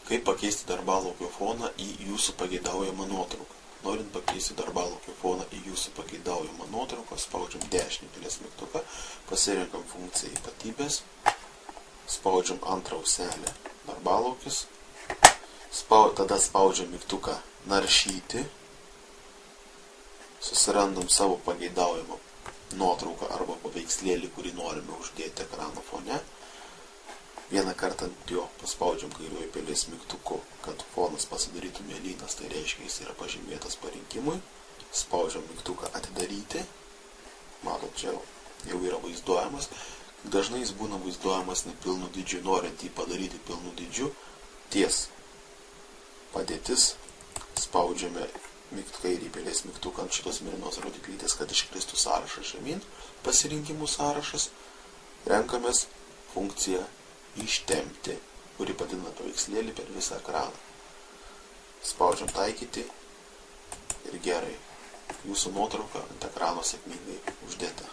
Kaip pakeisti darbalaukio foną į jūsų pageidaujamą nuotrauką. Norint pakeisti darbalaukio foną į jūsų pageidaujamą nuotrauką, spaudžiam dešinį pelės mygtuką, pasirenkam funkciją ypatybės, spaudžiam antrą auselę darbalaukis, tada spaudžiam mygtuką naršyti, susirandam savo pageidaujamą nuotrauką arba paveikslėlį, kurį norime uždėti ekrano fone. Vieną kartą ant jo paspaudžiam kairiuoju pelės mygtuku, kad fonas pasidarytų mėlynas, tai reiškia, jis yra pažymėtas parinkimui. Spaudžiam mygtuką atidaryti. Matot, čia jau yra vaizduojamas. Dažnai jis būna vaizduojamas nepilnu dydžiu, norint jį padaryti pilnu dydžiu. Ties padėtis spaudžiame kairį pelės mygtuką ant šitos mėlynos rodiklytės, kad iškristų sąrašas žemyn, pasirinkimų sąrašas. Renkamės funkciją ištempti, kuri padidina paveikslėlį per visą ekraną. Spaudžiam taikyti ir gerai. Jūsų nuotrauka ant ekrano sėkmingai uždėta.